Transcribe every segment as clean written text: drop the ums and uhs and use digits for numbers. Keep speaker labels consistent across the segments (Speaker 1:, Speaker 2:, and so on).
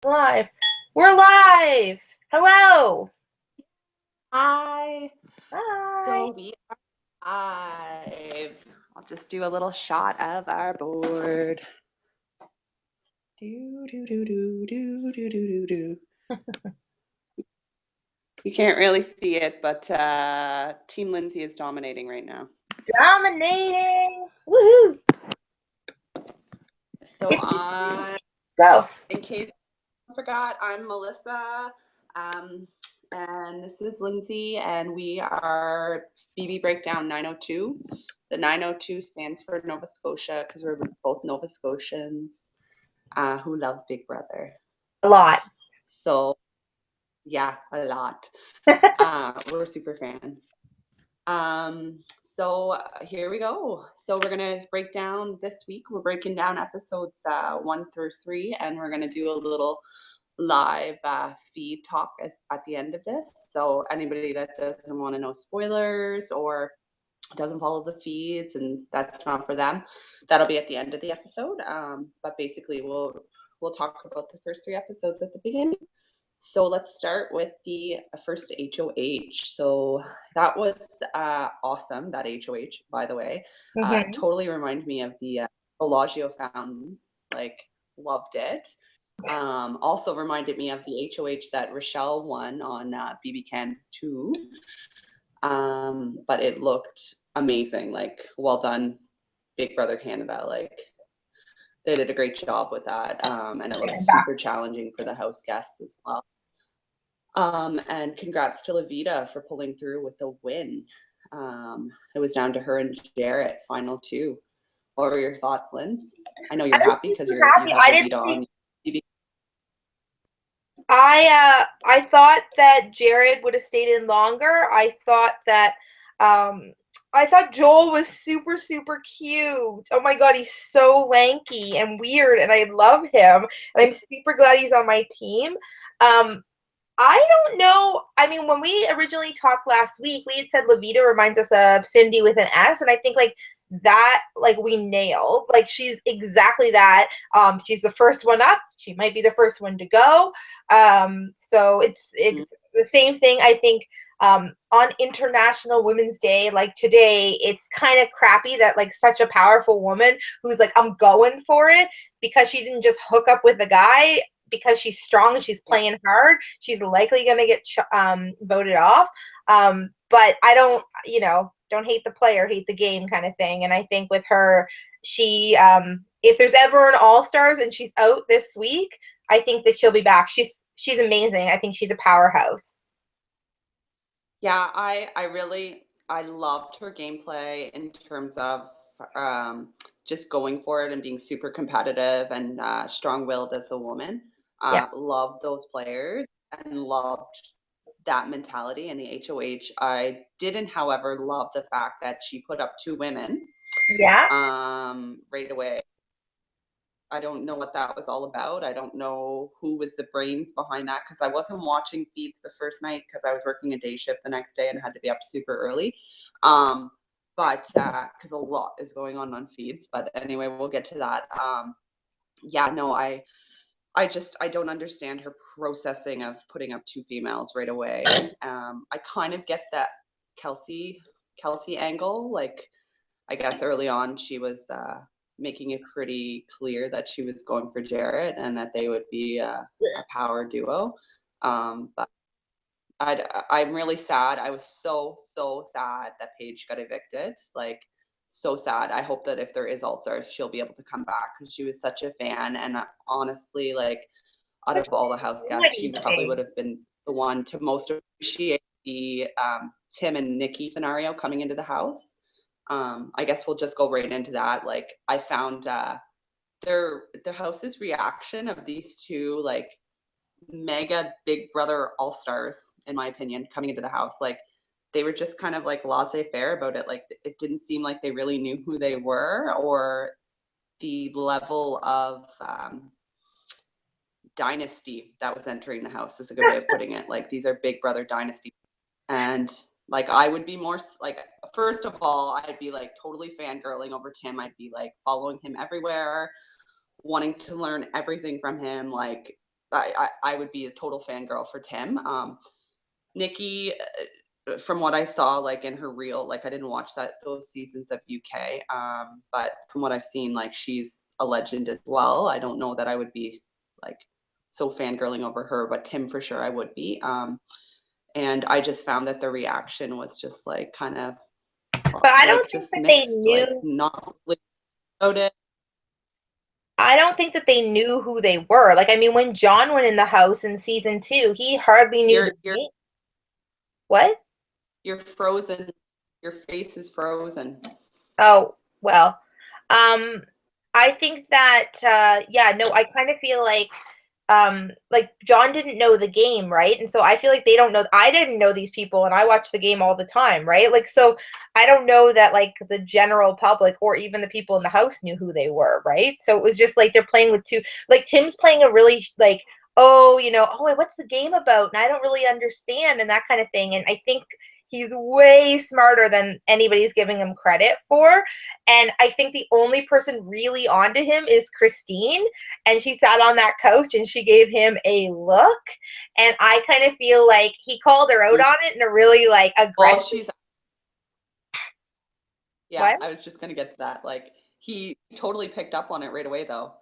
Speaker 1: Live. We're live. Hello.
Speaker 2: Hi.
Speaker 1: Hi.
Speaker 2: So we are live. I'll just do a little shot of our board. Do do do do do do do do. You can't really see it, but Team Lindsay is dominating right now.
Speaker 1: Dominating. Woohoo.
Speaker 2: So
Speaker 1: Go.
Speaker 2: in case I forgot, I'm Melissa. And this is Lindsay, and we are BB Breakdown 902. The 902 stands for Nova Scotia because we're both Nova Scotians who love Big Brother.
Speaker 1: A lot.
Speaker 2: So, yeah, a lot. We're super fans. So here we go. So we're gonna break down this week. We're breaking down episodes 1 through 3, and we're gonna do a little live feed talk at the end of this. So anybody that doesn't want to know spoilers or doesn't follow the feeds and that's not for them, that'll be at the end of the episode. But basically, we'll talk about the first 3 episodes at the beginning. So let's start with the first HOH. So that was awesome. That HOH, by the way, totally reminded me of the Bellagio fountains. Like, loved it. Also reminded me of the HOH that Rochelle won on BB Can 2. But it looked amazing. Like, well done, Big Brother Canada. Like, they did a great job with that. And it looked super challenging for the house guests as well. And congrats to Levita for pulling through with the win. It was down to her and Jarrett, final 2. What were your thoughts, Linz? I know you're happy because you have Levita on TV.
Speaker 1: I thought that Jared would have stayed in longer. I thought Joel was super, super cute. Oh my god, he's so lanky and weird, and I love him. And I'm super glad he's on my team. I don't know. I mean, when we originally talked last week, we had said Levita reminds us of Cindy with an S, and I think that we nailed. Like, she's exactly that. She's the first one up. She might be the first one to go. So it's the same thing. I think on International Women's Day, like today, it's kind of crappy that like such a powerful woman who's like, I'm going for it, because she didn't just hook up with the guy. Because she's strong and she's playing hard, she's likely going to get voted off. But I don't hate the player, hate the game kind of thing. And I think with her, she if there's ever an All-Stars and she's out this week, I think that she'll be back. She's amazing. I think she's a powerhouse.
Speaker 2: Yeah, I loved her gameplay in terms of just going for it and being super competitive and strong-willed as a woman. Loved those players and loved that mentality in the HOH. I didn't, however, love the fact that she put up 2 women.
Speaker 1: Yeah.
Speaker 2: Right away. I don't know what that was all about. I don't know who was the brains behind that, because I wasn't watching feeds the first night because I was working a day shift the next day and had to be up super early. But because a lot is going on feeds. But anyway, we'll get to that. Yeah, no, I don't understand her processing of putting up 2 females right away. I kind of get that Kelsey angle. Like, I guess early on she was making it pretty clear that she was going for Jarrett and that they would be a power duo. But I'm really sad. I was so sad that Paige got evicted. Like, so sad. I hope that if there is All-Stars, she'll be able to come back, because she was such a fan. And honestly, like, out of all the house guests, she probably would have been the one to most appreciate the Tim and Nikki scenario coming into the house. I guess we'll just go right into that. Like, I found the house's reaction of these 2 like mega Big Brother All-Stars, in my opinion, coming into the house. Like, they were just kind of like laissez-faire about it. Like, it didn't seem like they really knew who they were, or the level of dynasty that was entering the house is a good way of putting it. Like, these are Big Brother dynasty. And like, I would be more like, first of all, I'd be like totally fangirling over Tim. I'd be like following him everywhere, wanting to learn everything from him. Like, I would be a total fangirl for Tim. Nikki, from what I saw, like in her reel, like I didn't watch those seasons of UK, but from what I've seen, like she's a legend as well. I don't know that I would be like so fangirling over her, but Tim for sure I would be. And I just found that the reaction was just like kind of
Speaker 1: But I don't
Speaker 2: like
Speaker 1: think
Speaker 2: just
Speaker 1: that they
Speaker 2: mixed, like
Speaker 1: knew.
Speaker 2: not really about it.
Speaker 1: I don't think that they knew who they were. Like, I mean, when John went in the house in season 2, he hardly knew
Speaker 2: You're
Speaker 1: the
Speaker 2: you're
Speaker 1: name. What?
Speaker 2: you're frozen. Your face is frozen.
Speaker 1: Oh, well. Um, I think that yeah, no, I kind of feel like John didn't know the game, right? And so I feel like they don't know. I didn't know these people, and I watch the game all the time, right? Like, so I don't know that like the general public or even the people in the house knew who they were, right? So it was just like they're playing with two. Like Tim's playing a really like, oh, oh, what's the game about? And I don't really understand, and that kind of thing. And I think he's way smarter than anybody's giving him credit for. And I think the only person really onto him is Christine. And she sat on that couch and she gave him a look. And I kind of feel like he called her out on it in a really like
Speaker 2: Well,
Speaker 1: aggressive.
Speaker 2: she's yeah,
Speaker 1: What?
Speaker 2: I was just gonna get to that. Like he totally picked up on it right away though.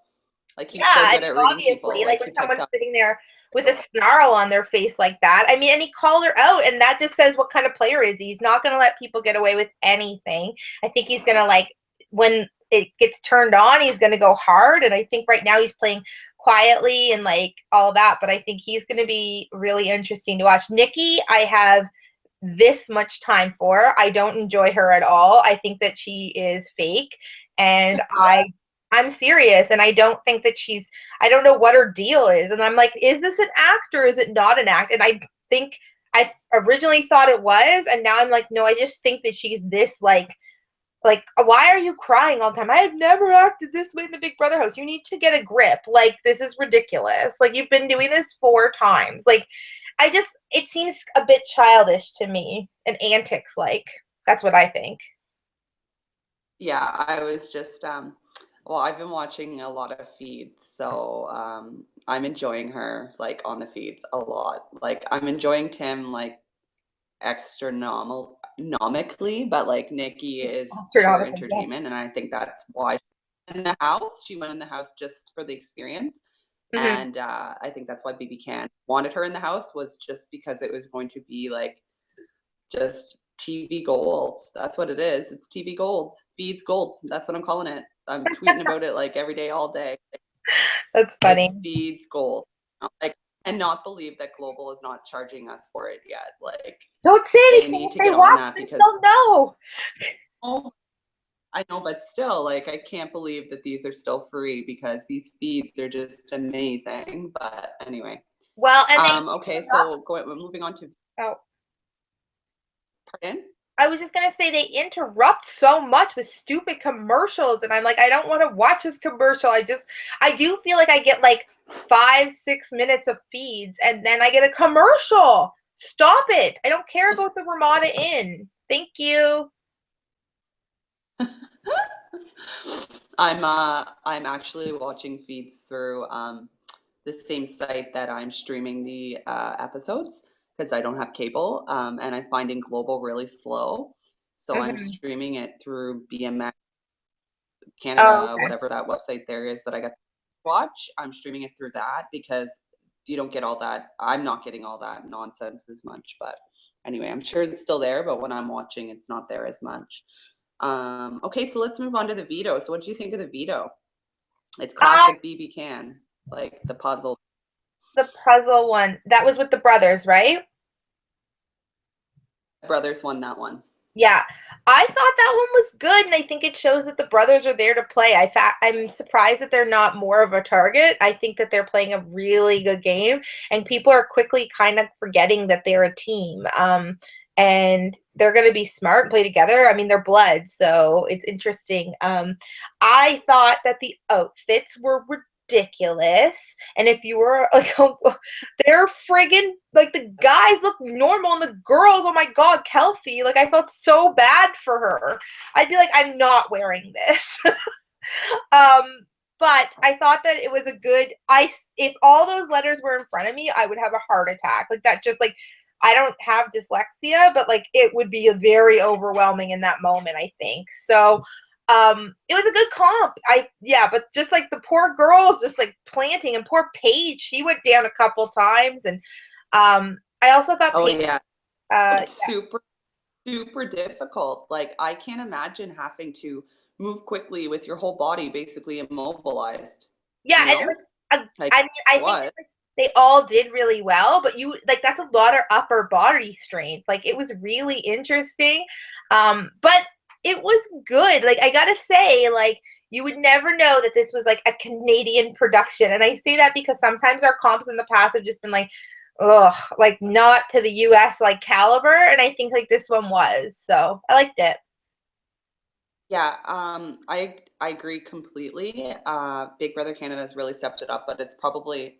Speaker 2: Like
Speaker 1: Yeah,
Speaker 2: he's so
Speaker 1: I
Speaker 2: good
Speaker 1: mean,
Speaker 2: at reading
Speaker 1: obviously,
Speaker 2: people.
Speaker 1: like
Speaker 2: Like
Speaker 1: when
Speaker 2: he picked
Speaker 1: someone's
Speaker 2: up.
Speaker 1: sitting there with a snarl on their face like that. I mean, and he called her out, and that just says what kind of player is he. He's not going to let people get away with anything. I think he's going to like when it gets turned on, he's going to go hard. And I think right now he's playing quietly and like all that. But I think he's going to be really interesting to watch. Nikki, I have this much time for. I don't enjoy her at all. I think that she is fake, and I'm serious, and I don't think that I don't know what her deal is. And I'm like, is this an act or is it not an act? And I think I originally thought it was, and now I'm like, no, I just think that she's this like why are you crying all the time? I have never acted this way in the Big Brother house. You need to get a grip. Like this is ridiculous. Like you've been doing this 4 times. Like it seems a bit childish to me and antics like. That's what I think.
Speaker 2: Yeah, I was just well, I've been watching a lot of feeds, so I'm enjoying her like on the feeds a lot. Like I'm enjoying Tim like astronomically, but like Nikki is pure
Speaker 1: Astronomical, yes.
Speaker 2: entertainment, and I think that's why she's in the house. She went in the house just for the experience.
Speaker 1: Mm-hmm.
Speaker 2: And I think that's why BB Can wanted her in the house was just because it was going to be like just TV gold. That's what it is. It's TV gold. Feeds gold. That's what I'm calling it. I'm tweeting about it like every day, all day.
Speaker 1: That's funny.
Speaker 2: It's feeds gold. Like, and not believe that Global is not charging us for it yet. Like,
Speaker 1: Don't say
Speaker 2: they
Speaker 1: anything.
Speaker 2: need
Speaker 1: If
Speaker 2: to
Speaker 1: they
Speaker 2: get on
Speaker 1: watch
Speaker 2: that
Speaker 1: this,
Speaker 2: because
Speaker 1: they'll know.
Speaker 2: oh, I know, but still, like, I can't believe that these are still free because these feeds are just amazing. But anyway,
Speaker 1: Well, and they
Speaker 2: okay, so moving on to
Speaker 1: oh,
Speaker 2: pardon.
Speaker 1: I was just gonna say they interrupt so much with stupid commercials, and I'm like, I don't want to watch this commercial. I do feel like I get like 5-6 minutes of feeds, and then I get a commercial. Stop it! I don't care about the Ramada Inn. Thank you.
Speaker 2: I'm actually watching feeds through the same site that I'm streaming the episodes because I don't have cable and I'm finding Global really slow. So I'm
Speaker 1: Mm-hmm.
Speaker 2: streaming it through BMX
Speaker 1: Oh,
Speaker 2: Canada,
Speaker 1: okay.
Speaker 2: whatever that website there is that I got to watch. I'm streaming it through that because you don't get all that. I'm not getting all that nonsense as much. But anyway, I'm sure it's still there, but when I'm watching, it's not there as much. Okay, so let's move on to the veto. So what do you think of the veto? It's
Speaker 1: Uh,
Speaker 2: classic BB Can, like the puzzle.
Speaker 1: the puzzle one that was with the brothers, right?
Speaker 2: Brothers won that one.
Speaker 1: Yeah, I thought that one was good, and I think it shows that the brothers are there to play. I'm surprised that they're not more of a target. I think that they're playing a really good game, and people are quickly kind of forgetting that they're a team. And they're going to be smart and play together. I mean, they're blood, so it's interesting. I thought that the outfits were ridiculous, and if you were like, they're friggin' like the guys look normal and the girls, oh my god, Kelsey, like I felt so bad for her. I'd be like, I'm not wearing this. um But I thought that it was a good. If all those letters were in front of me, I would have a heart attack. Like that, just like I don't have dyslexia, but like it would be very overwhelming in that moment. I think so. It was a good comp. But just like the poor girls, just like planting, and poor Paige, she went down a couple times, and I also thought
Speaker 2: Oh
Speaker 1: Paige.
Speaker 2: yeah,
Speaker 1: Uh,
Speaker 2: super super difficult. Like I can't imagine having to move quickly with your whole body basically immobilized.
Speaker 1: Yeah,
Speaker 2: You
Speaker 1: and
Speaker 2: know, like
Speaker 1: I mean, I think
Speaker 2: what?
Speaker 1: like, they all did really well, but you like that's a lot of upper body strength. Like it was really interesting, but it was good. Like I gotta say, like you would never know that this was like a Canadian production, and I say that because sometimes our comps in the past have just been like, ugh, like not to the U.S. like caliber, and I think like this one was. So I liked it.
Speaker 2: Yeah, I agree completely. Big Brother Canada has really stepped it up, but it's probably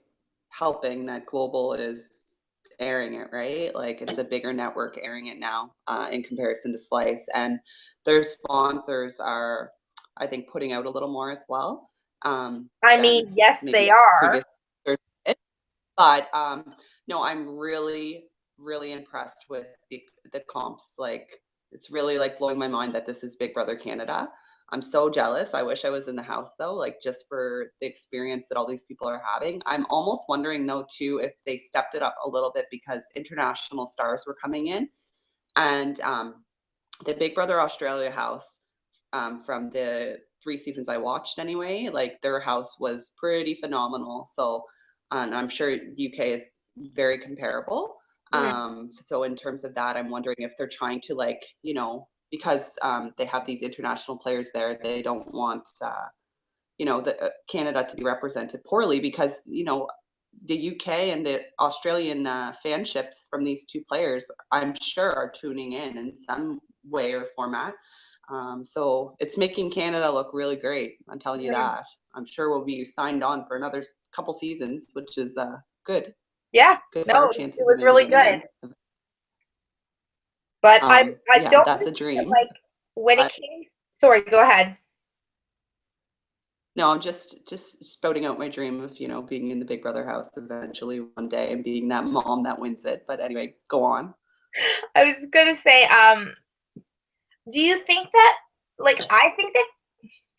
Speaker 2: helping that Global is airing it, right? Like it's a bigger network airing it now, in comparison to Slice, and their sponsors are, I think, putting out a little more as well,
Speaker 1: I
Speaker 2: than
Speaker 1: mean, yes,
Speaker 2: maybe
Speaker 1: they are.
Speaker 2: previous. But no, I'm really, really impressed with the comps. Like it's really like blowing my mind that this is Big Brother Canada. I'm so jealous. I wish I was in the house though, like just for the experience that all these people are having. I'm almost wondering though too if they stepped it up a little bit because international stars were coming in, and the Big Brother Australia house, from the 3 seasons I watched anyway, like their house was pretty phenomenal. So, and I'm sure UK is very comparable.
Speaker 1: Mhm.
Speaker 2: So in terms of that, I'm wondering if they're trying to like, because they have these international players there, they don't want, the Canada to be represented poorly because, the UK and the Australian fanships from these two players, I'm sure, are tuning in some way or format. So it's making Canada look really great. I'm telling you
Speaker 1: Mhm.
Speaker 2: that. I'm sure we'll be signed on for another couple seasons, which is good.
Speaker 1: Yeah,
Speaker 2: Good for our
Speaker 1: no, it
Speaker 2: chances of
Speaker 1: was
Speaker 2: maybe
Speaker 1: really
Speaker 2: getting
Speaker 1: good.
Speaker 2: in.
Speaker 1: But I
Speaker 2: Yeah,
Speaker 1: don't
Speaker 2: that's a
Speaker 1: think that
Speaker 2: dream.
Speaker 1: like when it
Speaker 2: But
Speaker 1: came. Sorry, go ahead.
Speaker 2: no, I'm just spouting out my dream of, being in the Big Brother house eventually one day and being that mom that wins it. But anyway, go on.
Speaker 1: I was gonna say, do you think that like I think that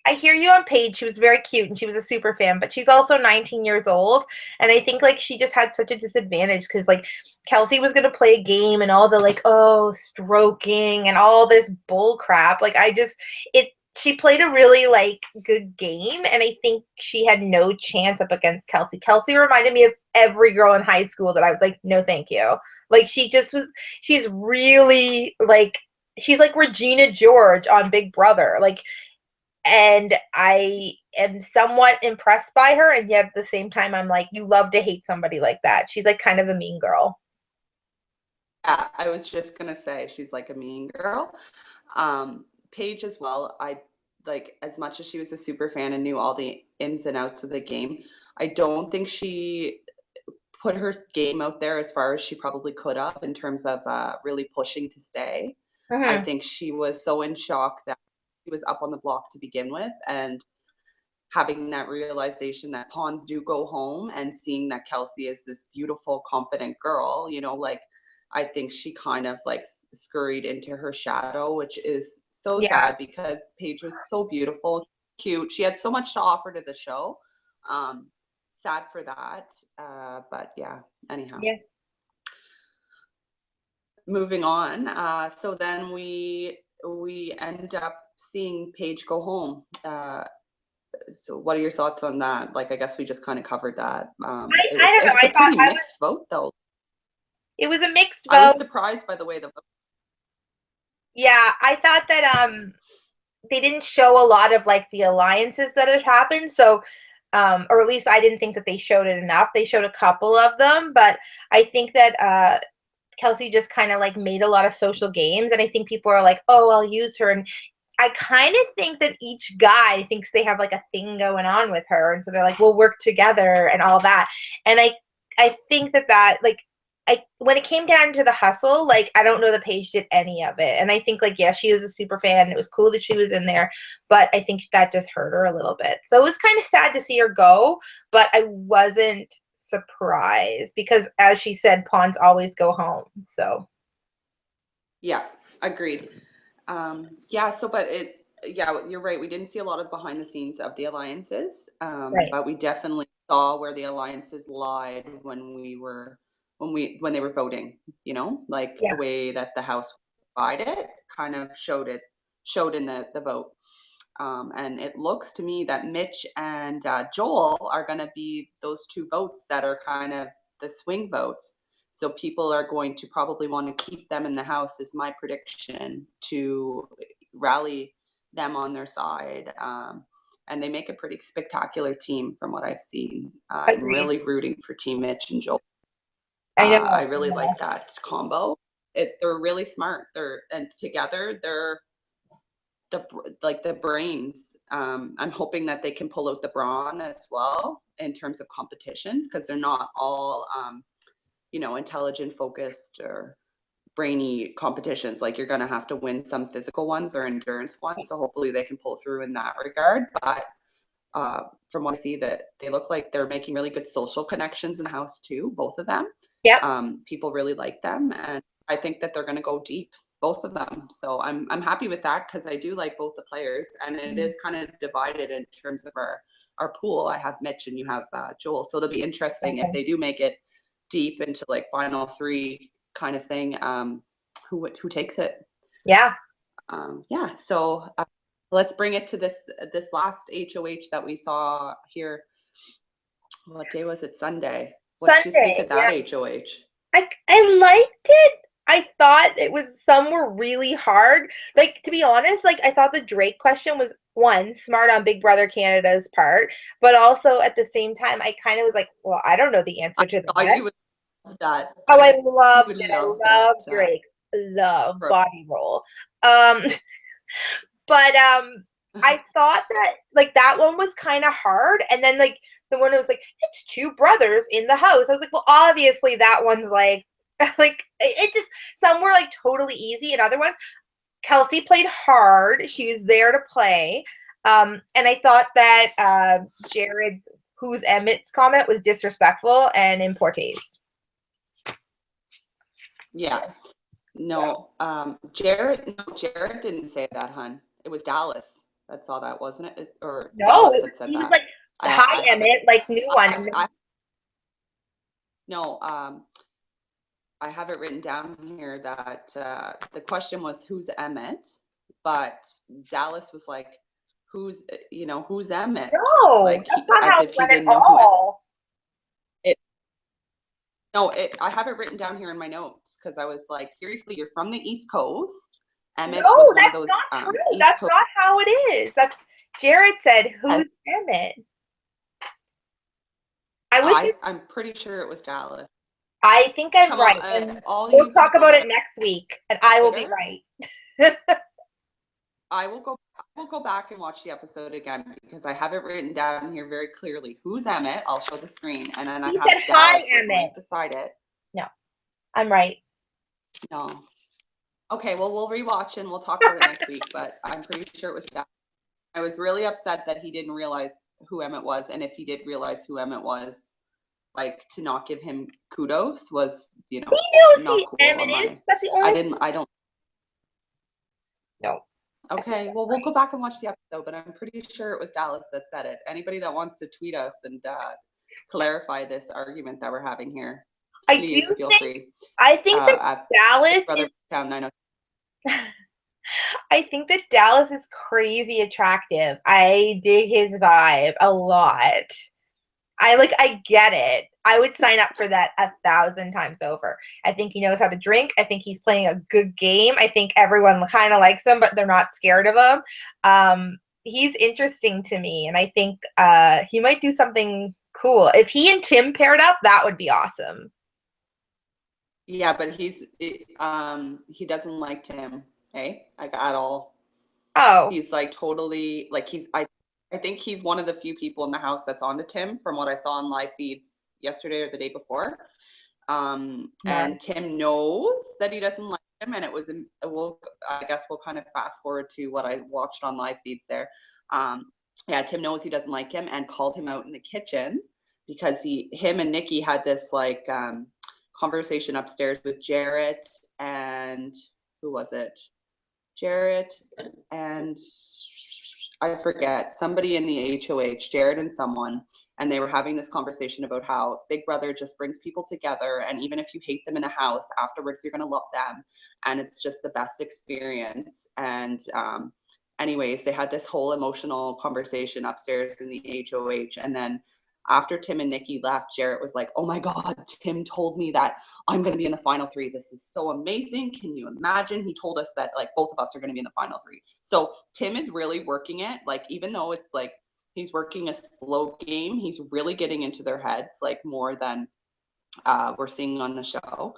Speaker 1: I hear you on Paige. She was very cute and she was a super fan, but she's also 19 years old. And I think like she just had such a disadvantage because like Kelsey was gonna play a game and all the like, oh, stroking and all this bull crap. Like I just it she played a really like good game and I think she had no chance up against Kelsey. Kelsey reminded me of every girl in high school that I was like, no thank you. Like she just was she's really like she's like Regina George on Big Brother. Like and I am somewhat impressed by her, and yet at the same time, I'm like, you love to hate somebody like that. She's like kind of a mean girl.
Speaker 2: Yeah, I was just gonna say she's like a mean girl. Paige as well. I like as much as she was a super fan and knew all the ins and outs of the game. I don't think she put her game out there as far as she probably could have in terms of really pushing to stay. I
Speaker 1: Mm-hmm.
Speaker 2: think she was so in shock that she was up on the block to begin with, and having that realization that pawns do go home and seeing that Kelsey is this beautiful, confident girl, like I think she kind of like scurried into her shadow, which is so
Speaker 1: Yeah.
Speaker 2: sad because Paige was so beautiful, cute. She had so much to offer to the show. Um, Sad for that. But yeah, anyhow,
Speaker 1: Yeah.
Speaker 2: moving on. So then we end up seeing Paige go home. So what are your thoughts on that? Like, I guess we just kind of covered that. It
Speaker 1: I
Speaker 2: was
Speaker 1: don't
Speaker 2: it
Speaker 1: know.
Speaker 2: was a
Speaker 1: I thought
Speaker 2: pretty mixed vote though.
Speaker 1: it was a mixed
Speaker 2: I was
Speaker 1: vote.
Speaker 2: surprised by the way the vote.
Speaker 1: Yeah, I thought that they didn't show a lot of like the alliances that had happened. So or at least I didn't think that they showed it enough. They showed a couple of them, but I think that Kelsey just kind of like made a lot of social games, and I think people are like, "Oh, I'll use her." And I kind of think that each guy thinks they have like a thing going on with her, and so they're like, "We'll work together" and all that. And I think that like when it came down to the hustle, like I don't know that Paige did any of it. And I think like yeah, she was a super fan. It was cool that she was in there, but I think that just hurt her a little bit. So it was kind of sad to see her go, but I wasn't surprised because as she said, pawns always go home. So
Speaker 2: Yeah, agreed. Yeah, so but yeah, you're right. We didn't see a lot of behind the scenes of the alliances,
Speaker 1: right.
Speaker 2: but we definitely saw where the alliances lied when they were voting. Like
Speaker 1: Yeah.
Speaker 2: the way that the House divided kind of showed in the vote. And it looks to me that Mitch and Joel are going to be those two votes that are kind of the swing votes. So people are going to probably want to keep them in the House, is my prediction, to rally them on their side. And they make a pretty spectacular team from what I've seen. I'm
Speaker 1: Agreed.
Speaker 2: really rooting for Team Mitch and Joel.
Speaker 1: I
Speaker 2: I
Speaker 1: know.
Speaker 2: really like that combo. They're really smart. And together they're the brains. I'm hoping that they can pull out the brawn as well in terms of competitions because they're not all intelligent focused or brainy competitions. Like you're going to have to win some physical ones or endurance ones. So hopefully they can pull through in that regard. But from what I see, that they look like they're making really good social connections in the house too, both of them.
Speaker 1: Yep.
Speaker 2: People really like them, and I think that they're going to go deep, both of them. So I'm happy with that because I do like both the players, and it is kind of divided in terms of our pool. I have Mitch and you have Joel, so it'll be interesting if
Speaker 1: Okay.
Speaker 2: they do make it deep into like final three kind of thing. Who takes it?
Speaker 1: Yeah.
Speaker 2: Yeah. So let's bring it to this last HOH that we saw here. What day was it? Sunday. What did you think
Speaker 1: Sunday.
Speaker 2: of that
Speaker 1: Yeah.
Speaker 2: HOH?
Speaker 1: I liked it. I thought it was some were really hard. Like to be honest, like I thought the Drake question was one smart on Big Brother Canada's part, but also at the same time I kind of was like, well, I don't know the
Speaker 2: I
Speaker 1: answer to
Speaker 2: thought
Speaker 1: that.
Speaker 2: you would love that.
Speaker 1: Oh, I
Speaker 2: You
Speaker 1: loved
Speaker 2: would
Speaker 1: it.
Speaker 2: love
Speaker 1: I
Speaker 2: that.
Speaker 1: love Drake. Love
Speaker 2: Bro.
Speaker 1: body roll. Um but I thought that like that one was kind of hard and then like the one that was like it's two brothers in the house. I was like, well, obviously that one's like like it just some were like totally easy and other ones Kelsey played hard. She was there to play. And I thought that Jared's who's Emmett's comment was disrespectful and in poor taste.
Speaker 2: Yeah. No, Jared didn't say that, hun. It was Dallas that saw that, wasn't it? Or
Speaker 1: No,
Speaker 2: Dallas that said
Speaker 1: he was
Speaker 2: that.
Speaker 1: like,
Speaker 2: I
Speaker 1: "Hi,
Speaker 2: have it.
Speaker 1: Emmett," like new one.
Speaker 2: No, I have it written down here that the question was who's Emmett, but Dallas was like, who's Emmett?
Speaker 1: No,
Speaker 2: Like
Speaker 1: that's not
Speaker 2: as
Speaker 1: how
Speaker 2: if
Speaker 1: it
Speaker 2: he
Speaker 1: went at
Speaker 2: didn't know who
Speaker 1: all.
Speaker 2: it. No, I have it written down here in my notes because I was like, seriously, you're from the East Coast. Emmett was
Speaker 1: No,
Speaker 2: one of
Speaker 1: that's
Speaker 2: those
Speaker 1: not true.
Speaker 2: East
Speaker 1: That's
Speaker 2: Coast.
Speaker 1: not how it is. That's Jared said, "Who's Emmett?" I wish it,
Speaker 2: I'm pretty sure it was Dallas.
Speaker 1: I think I'm
Speaker 2: Come
Speaker 1: right.
Speaker 2: on,
Speaker 1: And
Speaker 2: all
Speaker 1: we'll
Speaker 2: you
Speaker 1: talk
Speaker 2: people
Speaker 1: about
Speaker 2: that
Speaker 1: it
Speaker 2: are
Speaker 1: next week, and I will be
Speaker 2: Twitter,
Speaker 1: right.
Speaker 2: I will go back and watch the episode again because I have it written down here very clearly. Who's Emmett? I'll show the screen, and then I
Speaker 1: He
Speaker 2: have
Speaker 1: said, "Hi,
Speaker 2: Dallas written
Speaker 1: Emmett."
Speaker 2: right beside it.
Speaker 1: No, I'm right.
Speaker 2: No. Okay, well we'll rewatch and we'll talk about it next week. But I'm pretty sure it was Dallas. I was really upset that he didn't realize who Emmett was, and if he did realize who Emmett was, like to not give him kudos was,
Speaker 1: He knows
Speaker 2: not
Speaker 1: who
Speaker 2: cool
Speaker 1: Emmett
Speaker 2: on
Speaker 1: is.
Speaker 2: my.
Speaker 1: That's the only.
Speaker 2: I don't.
Speaker 1: No.
Speaker 2: Okay, well, we'll go back and watch the episode, but I'm pretty sure it was Dallas that said it. Anybody that wants to tweet us and clarify this argument that we're having here,
Speaker 1: I do
Speaker 2: please feel
Speaker 1: think.
Speaker 2: free.
Speaker 1: I think that
Speaker 2: At
Speaker 1: Dallas is.
Speaker 2: Brother Town 90.
Speaker 1: I think that Dallas is crazy attractive. I dig his vibe a lot. I get it. I would sign up for that 1,000 times over. I think he knows how to drink. I think he's playing a good game. I think everyone kind of likes him, but they're not scared of him. He's interesting to me, and I think he might do something cool. If he and Tim paired up, that would be awesome.
Speaker 2: Yeah, but he doesn't like Tim, hey, like at all.
Speaker 1: Oh,
Speaker 2: He's like totally like I think he's one of the few people in the house that's on to Tim from what I saw on live feeds yesterday or the day before. And Tim knows that he doesn't like him, and I guess we'll kind of fast forward to what I watched on live feeds there. Yeah, Tim knows he doesn't like him and called him out in the kitchen because him and Nikki had this like conversation upstairs with Jarrett and who was it? Jarrett and I forget, somebody in the HOH, Jarrett and someone, and they were having this conversation about how Big Brother just brings people together, and even if you hate them in a house, afterwards you're gonna love them, and it's just the best experience. And anyways, they had this whole emotional conversation upstairs in the HOH, and then after Tim and Nikki left, Jarrett was like, "Oh my God, Tim told me that I'm going to be in the final three. This is so amazing. Can you imagine? He told us that like both of us are going to be in the final three." So Tim is really working it. Like, even though it's like he's working a slow game, he's really getting into their heads, like more than we're seeing on the show.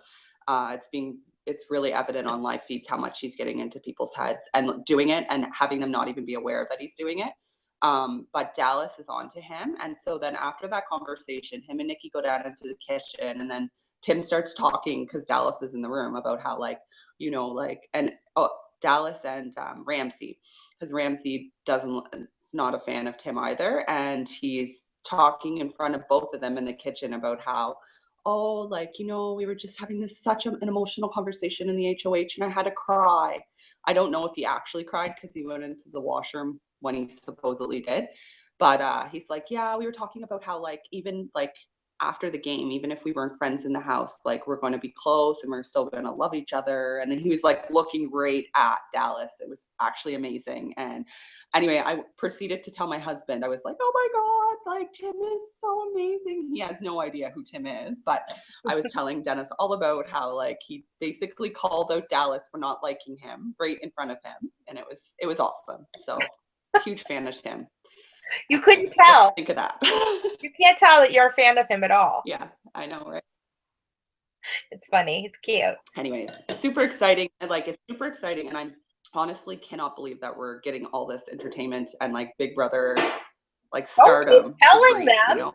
Speaker 2: It's really evident on live feeds how much he's getting into people's heads and doing it and having them not even be aware that he's doing it. But Dallas is on to him. And so then after that conversation, him and Nikki go down into the kitchen, and then Tim starts talking because Dallas is in the room about how Dallas and Ramsey, because Ramsey is not a fan of Tim either. And he's talking in front of both of them in the kitchen about how, we were just having such an emotional conversation in the HOH and I had to cry. I don't know if he actually cried because he went into the washroom when he supposedly did. But he's like, yeah, we were talking about how even after the game, even if we weren't friends in the house, we're going to be close and we're still going to love each other. And then he was looking right at Dallas. It was actually amazing. And anyway, I proceeded to tell my husband, I was like, oh my God, Tim is so amazing. He has no idea who Tim is, but I was telling Dennis all about how he basically called out Dallas for not liking him right in front of him. And it was awesome. So huge fan of Tim.
Speaker 1: You couldn't tell.
Speaker 2: Think of that.
Speaker 1: You can't tell that you're a fan of him at all.
Speaker 2: Yeah, I know, right?
Speaker 1: It's funny. It's cute.
Speaker 2: Anyways, super exciting. It's super exciting, and I honestly cannot believe that we're getting all this entertainment and Big Brother, stardom.
Speaker 1: Telling them. You know?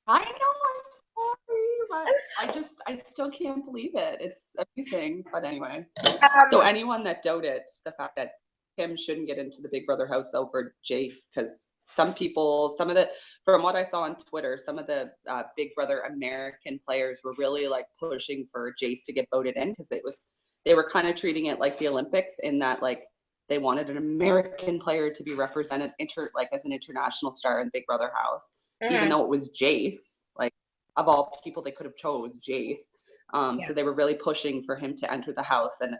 Speaker 2: I know. I'm sorry, but I still can't believe it. It's amazing. But anyway, so anyone that doubted the fact that Tim shouldn't get into the Big Brother house over Jace, because from what I saw on Twitter, some of the Big Brother American players were really pushing for Jace to get voted in, because they were kind of treating it like the Olympics, in that they wanted an American player to be represented as an international star in Big Brother house, even though it was Jace. Of all people they could have chose Jace. So they were really pushing for him to enter the house. And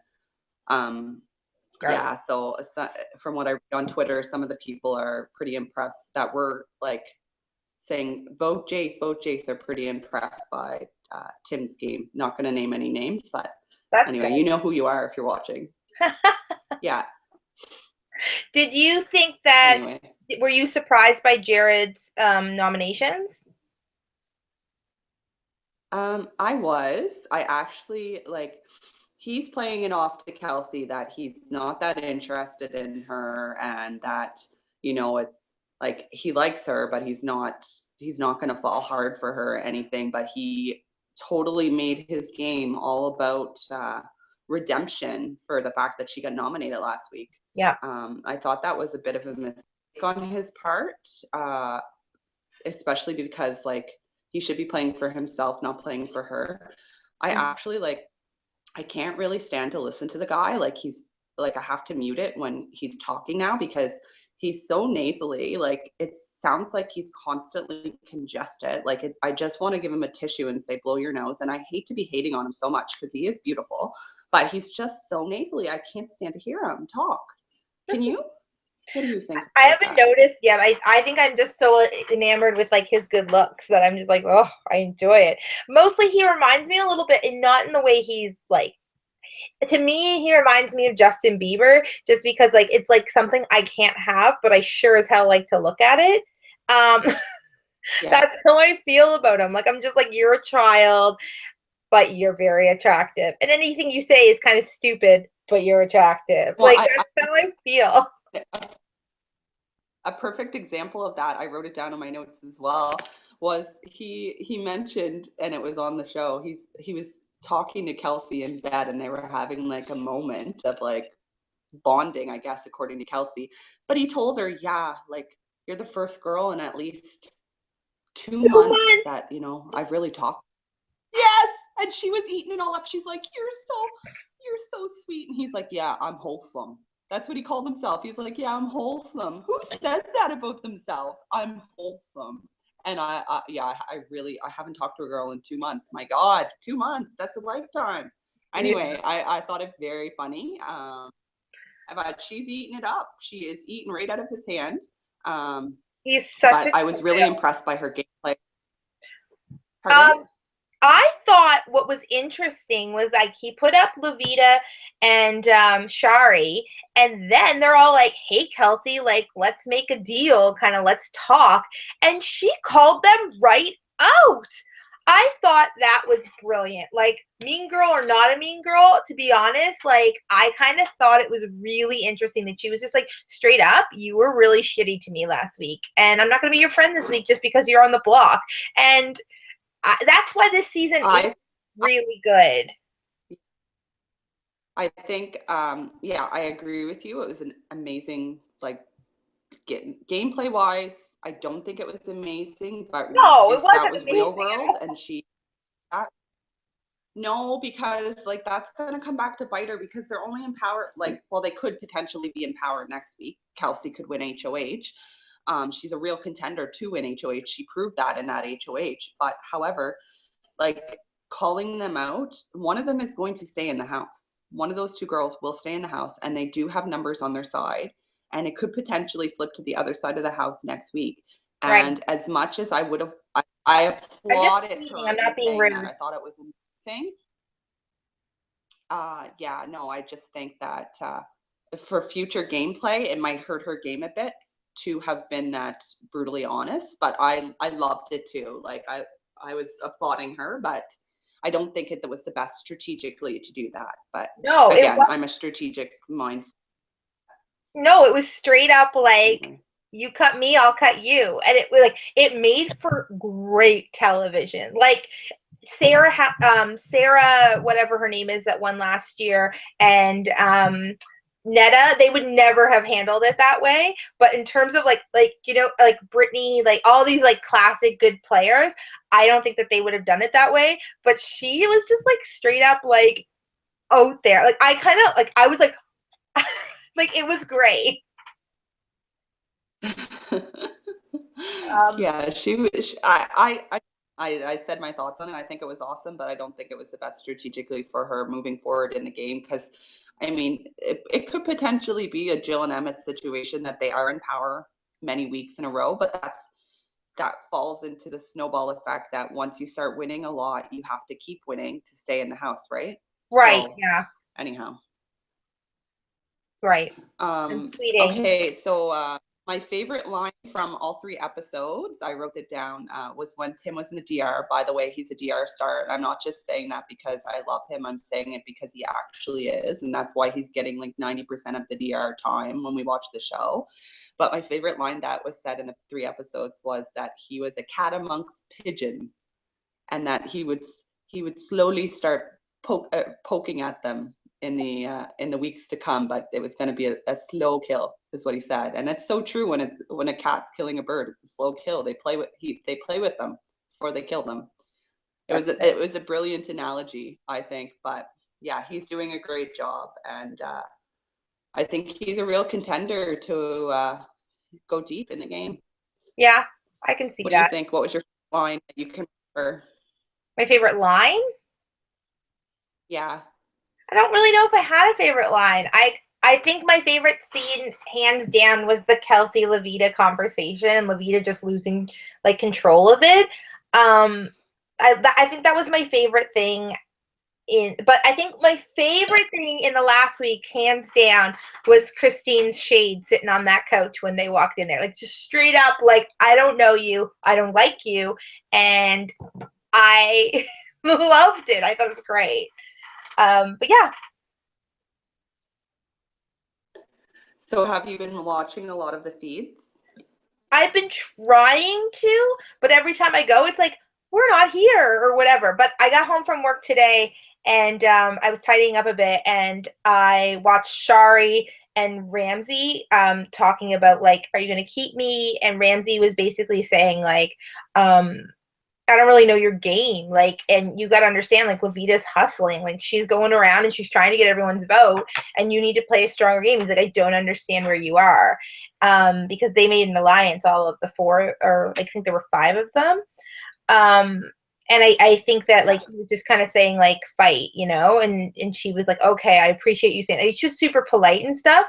Speaker 2: yeah, so from what I read on Twitter, some of the people are pretty impressed that we're saying vote Jace. They're pretty impressed by Tim's game. Not going to name any names, but anyway, you know who you are if you're watching. Yeah.
Speaker 1: Did you think that, were you surprised by Jared's nominations?
Speaker 2: I was. I actually he's playing it off to Kelsey that he's not that interested in her, and that, it's he likes her, but he's not going to fall hard for her or anything. But he totally made his game all about redemption for the fact that she got nominated last week.
Speaker 1: Yeah.
Speaker 2: I thought that was a bit of a mistake on his part, especially because he should be playing for himself, not playing for her. I actually I can't really stand to listen to the guy. I have to mute it when he's talking now, because he's so nasally. It sounds like he's constantly congested. I just want to give him a tissue and say, blow your nose. And I hate to be hating on him so much, because he is beautiful, but he's just so nasally. I can't stand to hear him talk. Can you? What do you think?
Speaker 1: I haven't noticed yet. I think I'm just so enamored with his good looks that I'm just oh, I enjoy it. Mostly he reminds me a little bit, and not in the way he's to me, he reminds me of Justin Bieber, just because it's something I can't have, but I sure as hell like to look at it. Yeah. That's how I feel about him. I'm just you're a child, but you're very attractive. And anything you say is kind of stupid, but you're attractive. Well, that's how I feel.
Speaker 2: a perfect example of that, I wrote it down in my notes as well, was he mentioned, and it was on the show, he was talking to Kelsey in bed, and they were having like a moment of like bonding, I guess, according to Kelsey. But he told her, yeah, like you're the first girl in at least 2 months
Speaker 1: 2 months.
Speaker 2: that, I've really talked. Yes. And she was eating it all up. She's like, you're so sweet. And he's like, yeah, I'm wholesome. That's what he called himself. He's like, yeah, I'm wholesome. Who says that about themselves? I'm wholesome. And I haven't talked to a girl in 2 months. My God, 2 months. That's a lifetime. Anyway, I thought it very funny. But she's eating it up. She is eating right out of his hand.
Speaker 1: He's such
Speaker 2: But
Speaker 1: a
Speaker 2: I was really impressed by her gameplay.
Speaker 1: Pardon? I thought what was interesting was like he put up Loveita and Shari, and then they're all like, "Hey, Kelsey, like let's make a deal, kind of let's talk," and she called them right out. I thought that was brilliant. Like, mean girl or not a mean girl, to be honest, like I kind of thought it was really interesting that she was just like straight up, you were really shitty to me last week, and I'm not going to be your friend this week just because you're on the block. And that's why this season is really good.
Speaker 2: I think, I agree with you. It was an amazing, like, gameplay wise. I don't think it was amazing, but
Speaker 1: no,
Speaker 2: if
Speaker 1: it wasn't
Speaker 2: that was
Speaker 1: amazing.
Speaker 2: real world and no, because like that's gonna come back to bite her because they're only empowered. Like, well, they could potentially be empowered next week. Kelsey could win HOH. She's a real contender to win HOH. She proved that in that HOH. But however, like calling them out, one of them is going to stay in the house. One of those two girls will stay in the house, and they do have numbers on their side, and it could potentially flip to the other side of the house next week.
Speaker 1: Right.
Speaker 2: And as much as I would have, I applauded her
Speaker 1: I'm not
Speaker 2: in
Speaker 1: being
Speaker 2: saying
Speaker 1: rude.
Speaker 2: that. I thought it was amazing. No, I just think that for future gameplay, it might hurt her game a bit to have been that brutally honest. But I loved it too. Like I was applauding her, but I don't think it was the best strategically to do that. But
Speaker 1: No,
Speaker 2: again, I'm a strategic mind.
Speaker 1: No, it was straight up like
Speaker 2: Anyway.
Speaker 1: you cut me, I'll cut you, and it was like it made for great television. Like Sarah, whatever her name is, that won last year, and Netta, they would never have handled it that way. But in terms of like like Brittany, like all these like classic good players, I don't think that they would have done it that way. But she was just like straight up like out there. Like I kind of like I was like like it was great.
Speaker 2: Yeah, she was. I said my thoughts on it. I think it was awesome, but I don't think it was the best strategically for her moving forward in the game because, I mean, it could potentially be a Jill and Emmett situation that they are in power many weeks in a row, but that falls into the snowball effect that once you start winning a lot, you have to keep winning to stay in the house, right?
Speaker 1: Right.
Speaker 2: So,
Speaker 1: Yeah.
Speaker 2: anyhow.
Speaker 1: Right.
Speaker 2: Okay, so my favorite line from all 3 episodes, I wrote it down, was when Tim was in the DR. By the way, he's a DR star. And I'm not just saying that because I love him. I'm saying it because he actually is. And that's why he's getting like 90% of the DR time when we watch the show. But my favorite line that was said in the 3 episodes was that he was a cat amongst pigeons and that he would slowly start poking at them in the weeks to come, but it was going to be a slow kill, is what he said, and it's so true. When a cat's killing a bird, it's a slow kill. They play with them before they kill them. It was a brilliant analogy, I think. But yeah, he's doing a great job, and I think he's a real contender to go deep in the game.
Speaker 1: Yeah, I can see that.
Speaker 2: What do you think? What was your line that you can remember?
Speaker 1: My favorite line?
Speaker 2: Yeah.
Speaker 1: I don't really know if I had a favorite line. I think my favorite scene, hands down, was the Kelsey Loveita conversation and Loveita just losing like control of it. I think that was my favorite thing but I think my favorite thing in the last week, hands down, was Christine's shade sitting on that couch when they walked in there. Like just straight up, like, I don't know you, I don't like you, and I loved it. I thought it was great. But yeah.
Speaker 2: So have you been watching a lot of the feeds?
Speaker 1: I've been trying to, but every time I go, it's like we're not here or whatever. But I got home from work today, and I was tidying up a bit, and I watched Shari and Ramsey talking about like, are you going to keep me? And Ramsey was basically saying like, um, I don't really know your game. Like, and you got to understand, like, Levita's hustling. Like, she's going around and she's trying to get everyone's vote, and you need to play a stronger game. He's like, I don't understand where you are. Because they made an alliance, all of the four, or I think there were five of them. Um, and I think that,
Speaker 2: Yeah.
Speaker 1: like, he was just kind of saying, like, fight, you know? And she was like, okay, I appreciate you saying that. She was super polite and stuff.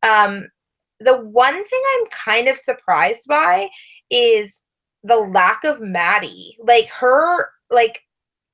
Speaker 1: Um, the one thing I'm kind of surprised by is the lack of Maddie. Like her like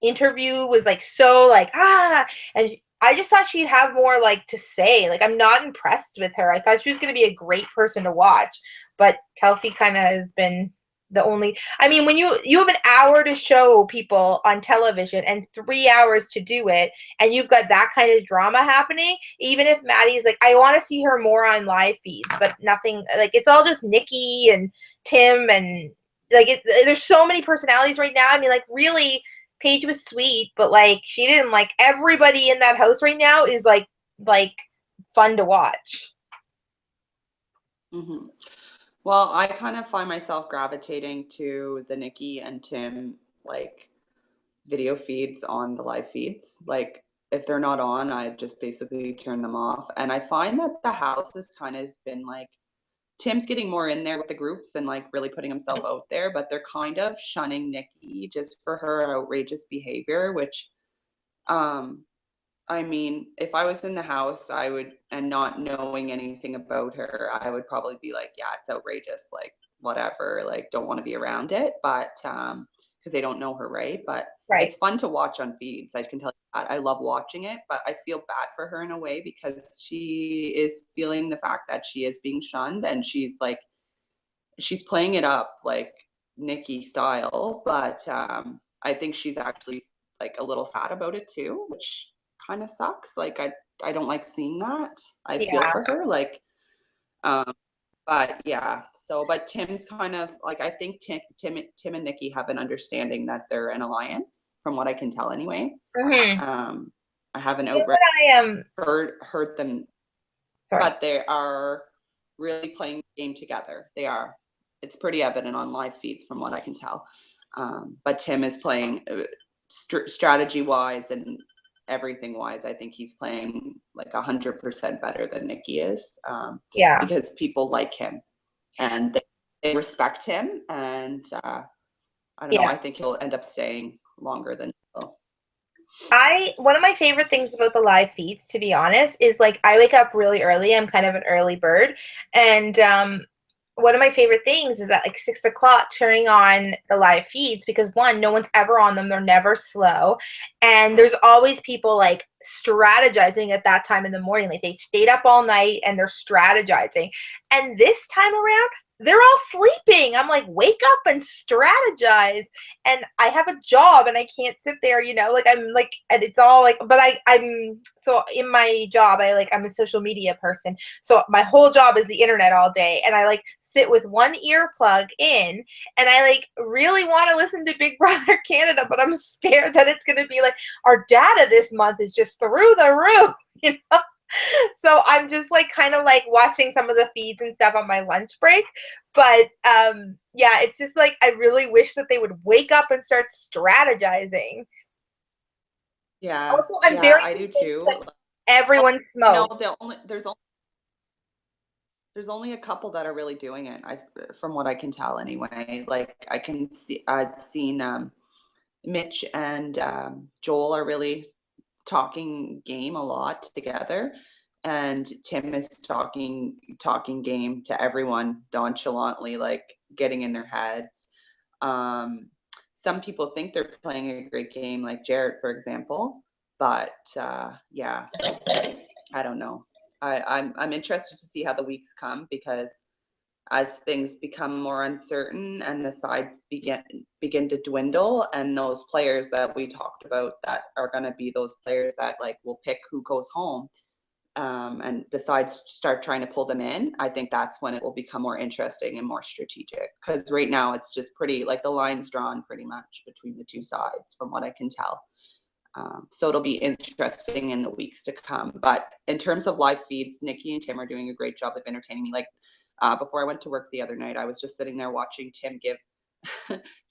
Speaker 1: interview was like so like and I just thought she'd have more like to say. Like I'm not impressed with her. I thought she was going to be a great person to watch, but Kelsey kind of has been the only. I mean, when you have an hour to show people on television and 3 hours to do it, and you've got that kind of drama happening, even if Maddie's like, I want to see her more on live feeds, but nothing like it's all just Nikki and Tim and like there's so many personalities right now. I mean, like really, Paige was sweet, but like she didn't like everybody in that house right now is like fun to watch.
Speaker 2: Hmm. Well, I kind of find myself gravitating to the Nikki and Tim like video feeds on the live feeds. Like if they're not on, I just basically turn them off. And I find that the house has kind of been like Tim's getting more in there with the groups and like really putting himself out there, but they're kind of shunning Nikki just for her outrageous behavior, which um I mean, if I was in the house, I would, and not knowing anything about her, I would probably be like, yeah, it's outrageous, like whatever, like don't want to be around it, but because they don't know her, right? But
Speaker 1: Right.
Speaker 2: it's fun to watch on feeds. I can tell you that. I love watching it, but I feel bad for her in a way because she is feeling the fact that she is being shunned and she's like, she's playing it up like Nikki style, but I think she's actually like a little sad about it too, which kind of sucks. Like I don't like seeing that. I feel
Speaker 1: Yeah.
Speaker 2: for her. Like um but yeah, so but Tim's kind of like I think Tim and Nikki have an understanding that they're an alliance, from what I can tell anyway.
Speaker 1: Mm-hmm.
Speaker 2: Um I haven't
Speaker 1: You know
Speaker 2: outright
Speaker 1: what I am?
Speaker 2: heard them,
Speaker 1: Sorry.
Speaker 2: but they are really playing the game together. They are. It's pretty evident on live feeds from what I can tell. But Tim is playing strategy wise and everything wise. I think he's playing like 100% better than Nikki is,
Speaker 1: Yeah.
Speaker 2: because people like him and they respect him. And I don't know.
Speaker 1: Yeah.
Speaker 2: I think he'll end up staying longer than Will.
Speaker 1: I one of my favorite things about the live feeds, to be honest, is like I wake up really early. I'm kind of an early bird, and one of my favorite things is at like 6 o'clock turning on the live feeds because one, no one's ever on them; they're never slow, and there's always people like strategizing at that time in the morning. Like they've stayed up all night and they're strategizing, and this time around they're all sleeping. I'm like, wake up and strategize. And I have a job and I can't sit there, you know, like I'm like, and it's all like, but I'm so in my job, I'm a social media person. So my whole job is the internet all day. And I like sit with one earplug in and I like really want to listen to Big Brother Canada, but I'm scared that it's going to be like our data this month is just through the roof, you know? So I'm just like kind of like watching some of the feeds and stuff on my lunch break. But yeah, it's just like I really wish that they would wake up and start strategizing.
Speaker 2: Yeah,
Speaker 1: Also, I'm
Speaker 2: yeah,
Speaker 1: very
Speaker 2: I do
Speaker 1: convinced
Speaker 2: too.
Speaker 1: that everyone
Speaker 2: I know
Speaker 1: smokes.
Speaker 2: there's only a couple that are really doing it. From what I can tell anyway. Like I can see, I've seen Mitch and Joel are really talking game a lot together, and Tim is talking game to everyone nonchalantly, like getting in their heads. Um, some people think they're playing a great game, like Jared, for example, but yeah, I don't know. I'm interested to see how the weeks come because as things become more uncertain and the sides begin to dwindle, and those players that we talked about that are going to be those players that like will pick who goes home, and the sides start trying to pull them in, I think that's when it will become more interesting and more strategic. Because right now it's just pretty, like the line's drawn pretty much between the two sides from what I can tell. So it'll be interesting in the weeks to come. But in terms of live feeds, Nikki and Tim are doing a great job of entertaining me. Like before I went to work the other night, I was just sitting there watching Tim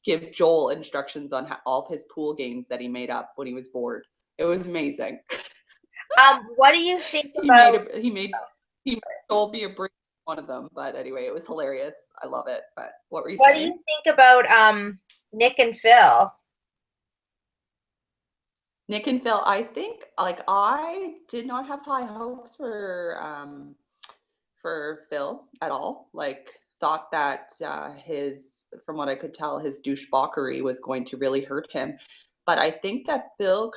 Speaker 2: give Joel instructions on all of his pool games that he made up when he was bored. It was amazing.
Speaker 1: What do you think
Speaker 2: he
Speaker 1: about?
Speaker 2: made Joel be a brave one of them. But anyway, it was hilarious. I love it. But what were you
Speaker 1: What do
Speaker 2: saying?
Speaker 1: you think about Nick and Phil?
Speaker 2: Nick and Phil, I think, like, I did not have high hopes for Phil at all. Like, thought that from what I could tell, his douchebaggery was going to really hurt him. But I think that Phil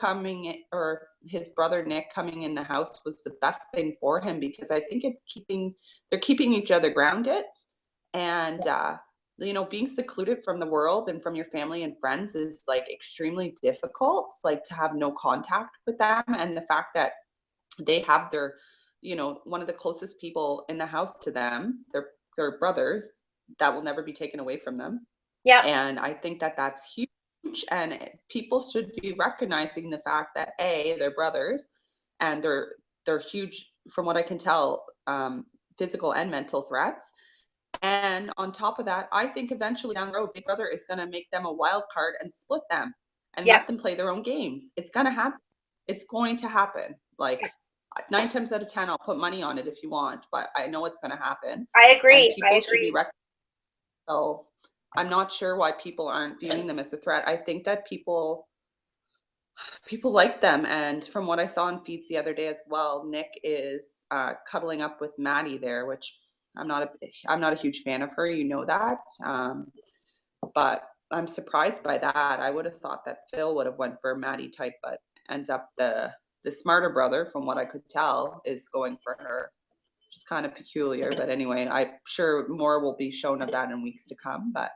Speaker 2: or his brother Nick coming in the house was the best thing for him, because I think they're keeping each other grounded. And being secluded from the world and from your family and friends is like extremely difficult, like to have no contact with them. And the fact that they have their, one of the closest people in the house to them, their brothers, that will never be taken away from them.
Speaker 1: Yeah.
Speaker 2: And I think that that's huge. And people should be recognizing the fact that they're brothers, and they're huge, from what I can tell, physical and mental threats. And on top of that, I think eventually down the road, Big Brother is going to make them a wild card and split them and let them play their own games. It's going to happen. It's going to happen. Like 9 times out of 10, I'll put money on it if you want, but I know it's going to happen.
Speaker 1: I agree.
Speaker 2: And people should be recognized. So I'm not sure why people aren't viewing them as a threat. I think that people like them. And from what I saw in feeds the other day as well, Nick is cuddling up with Maddie there, which I'm not a huge fan of her, that. But I'm surprised by that. I would have thought that Phil would have went for a Maddie type, but ends up the smarter brother, from what I could tell, is going for her. It's kind of peculiar, but anyway, I'm sure more will be shown of that in weeks to come. But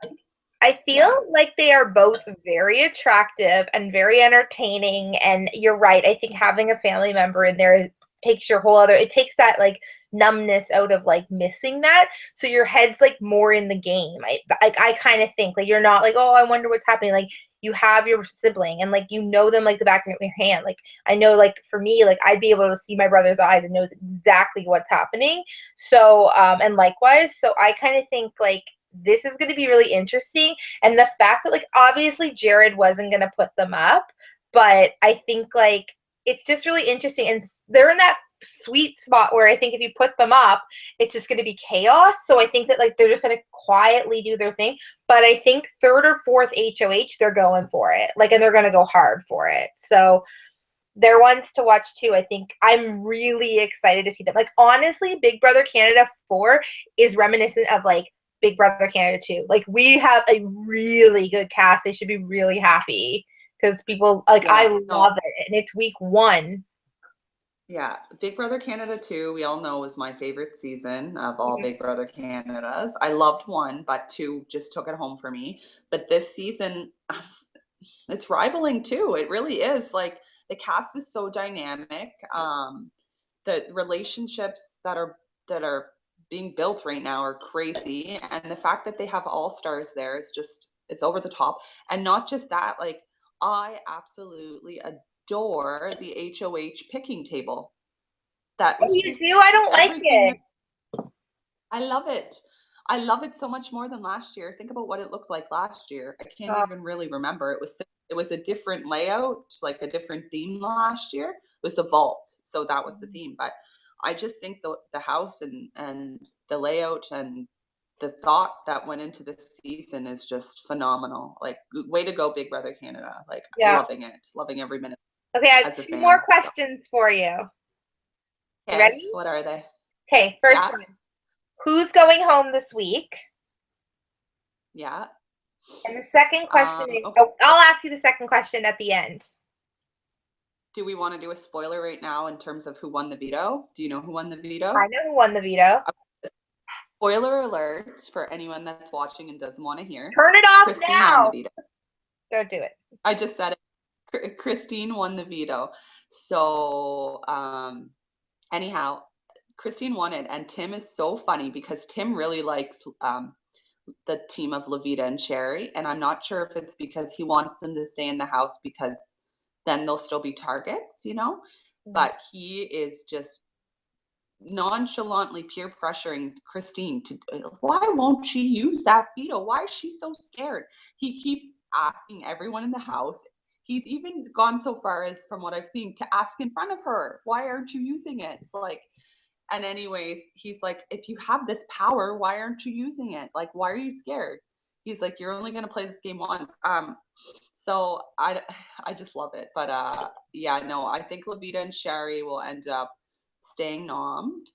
Speaker 1: I feel like they are both very attractive and very entertaining. And you're right. I think having a family member in there takes it takes that like numbness out of like missing that. So your head's like more in the game. I kind of think like you're not like, oh, I wonder what's happening. Like you have your sibling and like them like the back of your hand. Like I know, like for me, like I'd be able to see my brother's eyes and knows exactly what's happening. So and likewise, so I kind of think like this is going to be really interesting. And the fact that like obviously Jared wasn't going to put them up, but I think like it's just really interesting, and they're in that sweet spot where I think if you put them up, it's just going to be chaos. So I think that like they're just going to quietly do their thing. But I think third or fourth HOH, they're going for it. Like, and they're going to go hard for it. So they're ones to watch too. I think I'm really excited to see them. Like, honestly, Big Brother Canada 4 is reminiscent of like Big Brother Canada 2. Like, we have a really good cast. They should be really happy because people like I love it, and it's week 1.
Speaker 2: Yeah, Big Brother Canada 2, we all know, was my favorite season of all Big Brother Canadas. I loved 1, but 2 just took it home for me. But this season, it's rivaling 2. It really is. Like, the cast is so dynamic. The relationships that are being built right now are crazy, and the fact that they have all-stars there is just, it's over the top. And not just that, like, I absolutely adore the HOH picking table. That was
Speaker 1: you do? I don't like it.
Speaker 2: I love it. I love it so much more than last year. Think about what it looked like last year. I can't even really remember. It was a different layout, like a different theme last year. It was the vault, so that was the theme. But I just think the house and the layout and the thought that went into this season is just phenomenal. Like, way to go, Big Brother Canada. Like, loving it, loving every minute.
Speaker 1: Okay, I have 2 more questions for you.
Speaker 2: Okay,
Speaker 1: ready?
Speaker 2: What are they?
Speaker 1: Okay, first one. Who's going home this week?
Speaker 2: Yeah.
Speaker 1: And the second question is, I'll ask you the second question at the end.
Speaker 2: Do we want to do a spoiler right now in terms of who won the veto? Do you know who won the veto?
Speaker 1: I know who won the veto.
Speaker 2: Spoiler alert for anyone that's watching and doesn't want to hear.
Speaker 1: Turn it off
Speaker 2: Christine
Speaker 1: now.
Speaker 2: won the veto.
Speaker 1: Don't do it.
Speaker 2: I just said it. Christine won the veto. So Anyhow, Christine won it, and Tim is so funny because Tim really likes the team of Levita and Sherry, and I'm not sure if it's because he wants them to stay in the house because then they'll still be targets, you know. But he is just nonchalantly peer pressuring Christine to, why won't she use that veto? Why is she so scared? He keeps asking everyone in the house. He's even gone so far as, from what I've seen, to ask in front of her, why aren't you using it? It's like, and anyways, he's like, if you have this power, why aren't you using it? Like, why are you scared? He's like, you're only gonna play this game once. So I just love it. But yeah, no, I think Levita and Sherry will end up staying nommed.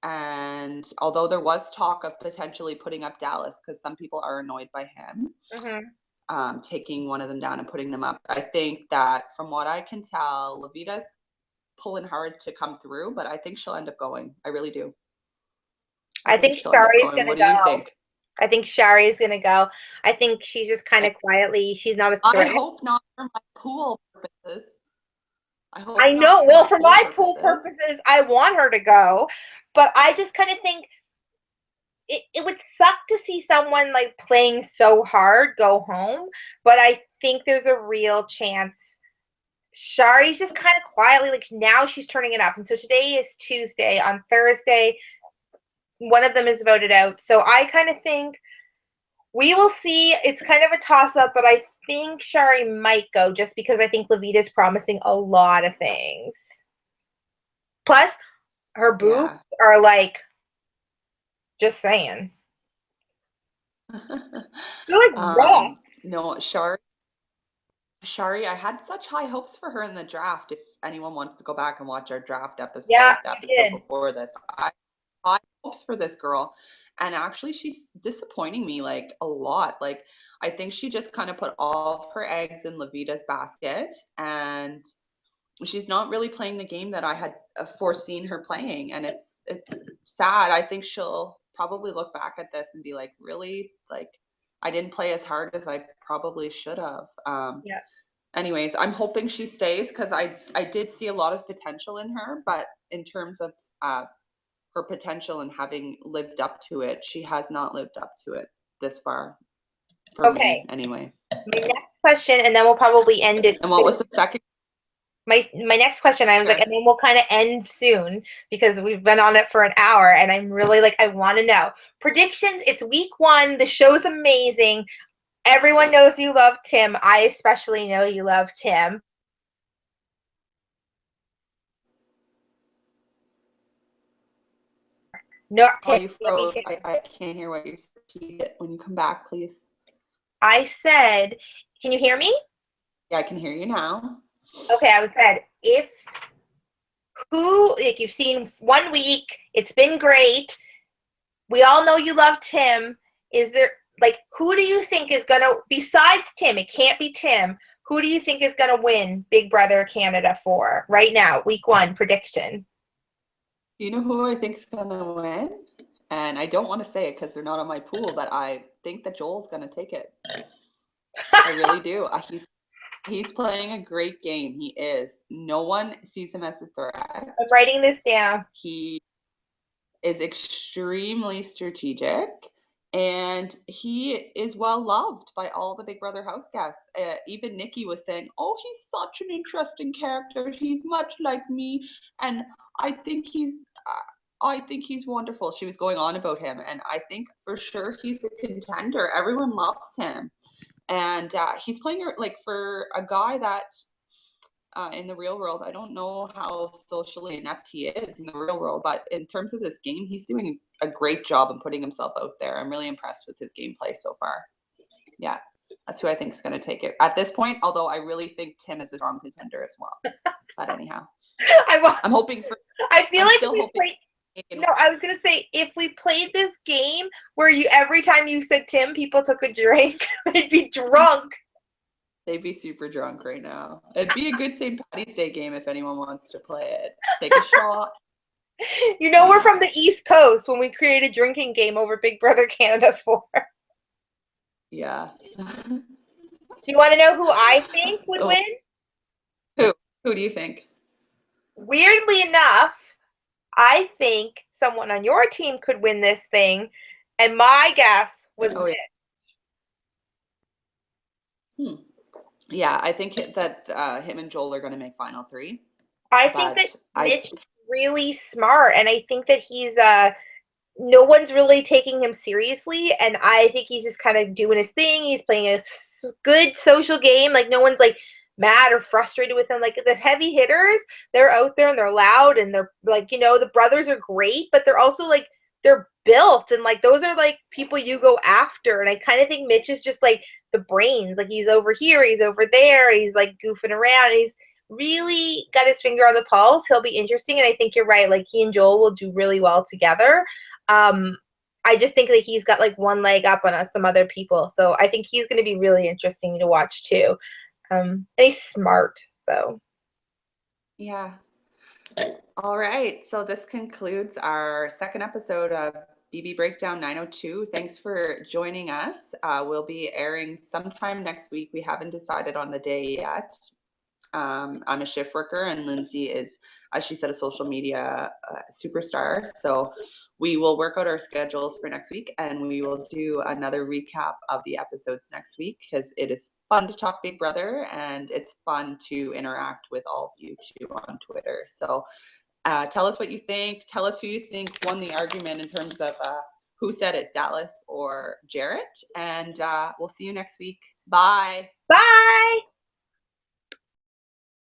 Speaker 2: And although there was talk of potentially putting up Dallas, because some people are annoyed by him, taking one of them down and putting them up, I think that from what I can tell, Levita's pulling hard to come through, but I think she'll end up going. I really do.
Speaker 1: I think
Speaker 2: she'll end up
Speaker 1: Shari's
Speaker 2: going.
Speaker 1: gonna
Speaker 2: What
Speaker 1: go.
Speaker 2: do you think?
Speaker 1: I think Shari's gonna go. I think she's just kind of quietly. She's not a threat.
Speaker 2: I hope not for my pool purposes.
Speaker 1: I know. Well, for my pool purposes, I want her to go, but I just kind of think it would suck to see someone like playing so hard go home. But I think there's a real chance. Shari's just kind of quietly, like now she's turning it up. And so today is Tuesday. On Thursday, one of them is voted out. So I kind of think we will see. It's kind of a toss-up, but I think Shari might go just because I think Levita's promising a lot of things. Plus, her boobs are like, just saying. They're like rock.
Speaker 2: No, Shari, I had such high hopes for her in the draft. If anyone wants to go back and watch our draft episode, the episode before this, I had hopes for this girl. And actually, she's disappointing me like a lot. Like, I think she just kind of put all of her eggs in Levita's basket, and she's not really playing the game that I had foreseen her playing. And it's sad. I think she'll probably look back at this and be like, really? Like, I didn't play as hard as I probably should have. Anyways, I'm hoping she stays because I did see a lot of potential in her, but in terms of her potential and having lived up to it, she has not lived up to it this far. For me, anyway.
Speaker 1: My next question, and then we'll probably end it.
Speaker 2: And what was the second?
Speaker 1: My next question, I was like, and then we'll kind of end soon because we've been on it for an hour, and I'm really like, I want to know predictions. It's week 1. The show's amazing. Everyone knows you love Tim. I especially know you love Tim. No,
Speaker 2: Tim, you froze. I can't hear what you said. Repeat it when you come back, please.
Speaker 1: I said, can you hear me?
Speaker 2: Yeah, I can hear you now.
Speaker 1: Okay, I said, like you've seen 1 week, it's been great. We all know you love Tim. Is there, like, who do you think is going to, besides Tim, it can't be Tim, who do you think is going to win Big Brother Canada for right now, week 1 prediction?
Speaker 2: Do you know who I think is going to win? And I don't want to say it because they're not on my pool, but I think that Joel's going to take it. I really do. He's playing a great game. He is. No one sees him as a threat.
Speaker 1: I'm writing this down.
Speaker 2: He is extremely strategic, and he is well loved by all the Big Brother house guests. Even Nikki was saying, oh, he's such an interesting character. He's much like me, and I think he's wonderful. She was going on about him, and I think for sure he's a contender. Everyone loves him. And he's playing like for a guy that in the real world, I don't know how socially inept he is in the real world, but in terms of this game, he's doing a great job in putting himself out there. I'm really impressed with his gameplay so far. Yeah, that's who I think is going to take it at this point, although I really think Tim is a strong contender as well. But anyhow, I'm hoping for.
Speaker 1: I feel like no, I was gonna say if we played this game where every time you said Tim, people took a drink, they'd be drunk.
Speaker 2: They'd be super drunk right now. It'd be a good St. Patty's Day game if anyone wants to play it. Take a shot.
Speaker 1: You know, we're from the East Coast when we create a drinking game over Big Brother Canada 4.
Speaker 2: Yeah.
Speaker 1: Do you want to know who I think would win?
Speaker 2: Who do you think?
Speaker 1: Weirdly enough, I think someone on your team could win this thing, and my guess was
Speaker 2: Oh, yeah. Yeah, I think that him and Joel are going to make final three.
Speaker 1: I think that
Speaker 2: But
Speaker 1: Mitch is really smart, and I think that he's no one's really taking him seriously, and I think he's just kind of doing his thing. He's playing a good social game. Like no one's like mad or frustrated with him. Like the heavy hitters, they're out there and they're loud and they're like, the brothers are great, but they're also like they're built and like those are like people you go after. And I kind of think Mitch is just like the brains. Like he's over here, he's over there, he's like goofing around. He's really got his finger on the pulse. He'll be interesting, and I think you're right. Like he and Joel will do really well together. Um, I just think that he's got like one leg up on some other people, so I think he's going to be really interesting to watch too. And he's smart, so
Speaker 2: yeah. All right. So this concludes our second episode of BB Breakdown 902. Thanks for joining us. We'll be airing sometime next week. We haven't decided on the day yet. I'm a shift worker, and Lindsay is, as she said, a social media superstar. So we will work out our schedules for next week, and we will do another recap of the episodes next week because it is fun to talk Big Brother, and it's fun to interact with all of you too on Twitter. So tell us what you think. Tell us who you think won the argument in terms of who said it, Dallas or Jarrett. And we'll see you next week. Bye.
Speaker 1: bye.